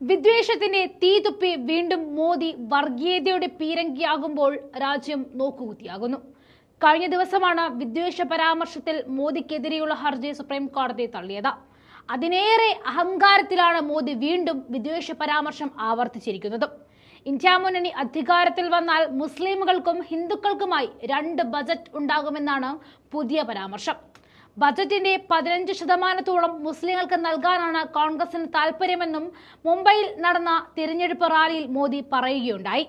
വിദ്വേഷത്തിന്റെ തീതുപ്പി വീണ്ടും മോദി വർഗീയതയുടെ പീരങ്കിയാകുമ്പോൾ രാജ്യം നോക്കുകുത്തിയാകുന്നു. കഴിഞ്ഞ ദിവസമാണ് വിദ്വേഷ പരാമർശത്തിൽ മോദിക്കെതിരെയുള്ള ഹർജി സുപ്രീം കോടതി തള്ളിയത്. അതിനേറെ അഹങ്കാരത്തിലാണ് മോദി വീണ്ടും വിദ്വേഷ പരാമർശം ആവർത്തിച്ചിരിക്കുന്നത്. ഇന്ത്യ മുന്നണി അധികാരത്തിൽ വന്നാൽ മുസ്ലിമുകൾക്കും ഹിന്ദുക്കൾക്കുമായി 2 ബജറ്റ് ഉണ്ടാകുമെന്നാണ് പുതിയ പരാമർശം. ബജറ്റിന്റെ 15% മുസ്ലിങ്ങൾക്ക് നൽകാനാണ് കോൺഗ്രസിന് താൽപര്യമെന്നും മുംബൈയിൽ നടന്ന തിരഞ്ഞെടുപ്പ് റാലിയിൽ മോദി പറയുകയുണ്ടായി.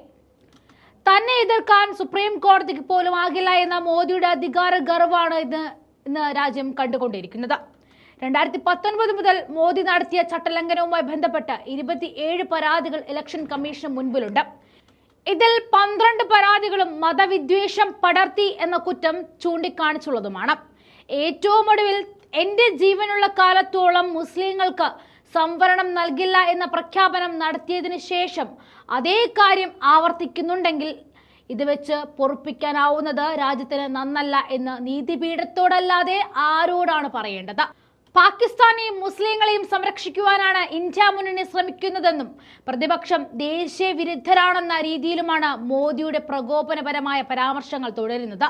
തന്നെ എതിർക്കാൻ സുപ്രീം കോടതിക്ക് പോലും ആകില്ല എന്ന മോദിയുടെ അധികാര ഗർവാണ് ഇന്ന് രാജ്യം കണ്ടുകൊണ്ടിരിക്കുന്നത്. 2019 മുതൽ മോദി നടത്തിയ ചട്ടലംഘനവുമായി ബന്ധപ്പെട്ട് 27 പരാതികൾ ഇലക്ഷൻ കമ്മീഷന് മുൻപിലുണ്ട്. ഇതിൽ 12 പരാതികളും മതവിദ്വേഷം പടർത്തി എന്ന കുറ്റം ചൂണ്ടിക്കാണിച്ചുള്ളതുമാണ്. ഏറ്റവും ഒടുവിൽ എന്റെ ജീവനുള്ള കാലത്തോളം മുസ്ലിങ്ങൾക്ക് സംവരണം നൽകില്ല എന്ന പ്രഖ്യാപനം നടത്തിയതിനു ശേഷം അതേ കാര്യം ആവർത്തിക്കുന്നുണ്ടെങ്കിൽ ഇത് വെച്ച് പൊറുപ്പിക്കാനാവുന്നത് രാജ്യത്തിന് നന്നല്ല എന്ന് നീതിപീഠത്തോടല്ലാതെ ആരോടാണ് പറയേണ്ടത്? പാകിസ്ഥാനെയും മുസ്ലിങ്ങളെയും സംരക്ഷിക്കുവാനാണ് ഇന്ത്യ മുന്നണി ശ്രമിക്കുന്നതെന്നും പ്രതിപക്ഷം ദേശീയ വിരുദ്ധരാണെന്ന രീതിയിലുമാണ് മോദിയുടെ പ്രകോപനപരമായ പരാമർശങ്ങൾ തുടരുന്നത്.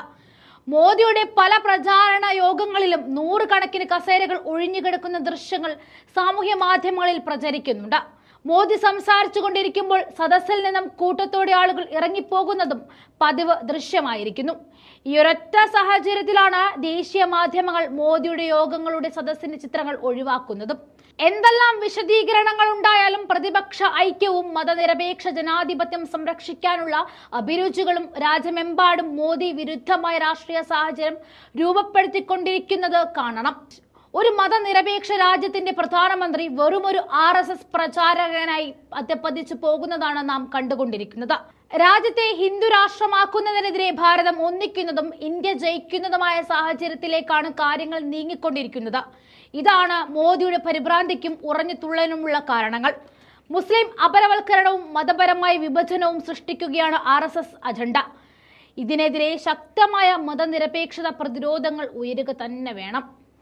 മോദിയുടെ പല പ്രചാരണ യോഗങ്ങളിലും 100 കണക്കിന് കസേരകൾ ഒഴിഞ്ഞുകിടക്കുന്ന ദൃശ്യങ്ങൾ സാമൂഹ്യ മാധ്യമങ്ങളിൽ പ്രചരിക്കുന്നുണ്ട്. മോദി സംസാരിച്ചു കൊണ്ടിരിക്കുമ്പോൾ സദസ്സിൽ നിന്നും കൂട്ടത്തോടെ ആളുകൾ ഇറങ്ങിപ്പോകുന്നതും പതിവ് ദൃശ്യമായിരിക്കുന്നു. ഈ ഒരൊറ്റ സാഹചര്യത്തിലാണ് ദേശീയ മാധ്യമങ്ങൾ മോദിയുടെ യോഗങ്ങളുടെ സദസ്സിന്റെ ചിത്രങ്ങൾ ഒഴിവാക്കുന്നതും. എന്തെല്ലാം വിശദീകരണങ്ങൾ ഉണ്ടായാലും പ്രതിപക്ഷ ഐക്യവും മതനിരപേക്ഷ ജനാധിപത്യം സംരക്ഷിക്കാനുള്ള അഭിരുചികളും രാജ്യമെമ്പാടും മോദി വിരുദ്ധമായ രാഷ്ട്രീയ സാഹചര്യം രൂപപ്പെടുത്തിക്കൊണ്ടിരിക്കുന്നത് കാണണം. ഒരു മതനിരപേക്ഷ രാജ്യത്തിന്റെ പ്രധാനമന്ത്രി വെറുമൊരു RSS പ്രചാരകനായി അധപ്പതിച്ചു പോകുന്നതാണ് നാം കണ്ടുകൊണ്ടിരിക്കുന്നത്. രാജ്യത്തെ ഹിന്ദു രാഷ്ട്രമാക്കുന്നതിനെതിരെ ഭാരതം ഒന്നിക്കുന്നതും ഇന്ത്യ ജയിക്കുന്നതുമായ സാഹചര്യത്തിലേക്കാണ് കാര്യങ്ങൾ നീങ്ങിക്കൊണ്ടിരിക്കുന്നത്. ഇതാണ് മോദിയുടെ പരിഭ്രാന്തിക്കും ഉറഞ്ഞു തുള്ളലിനുമുള്ള കാരണങ്ങൾ. മുസ്ലിം അപരവൽക്കരണവും മതപരമായ വിഭജനവും സൃഷ്ടിക്കുകയാണ് RSS അജണ്ട. ഇതിനെതിരെ ശക്തമായ മതനിരപേക്ഷത പ്രതിരോധങ്ങൾ ഉയരുക തന്നെ വേണം.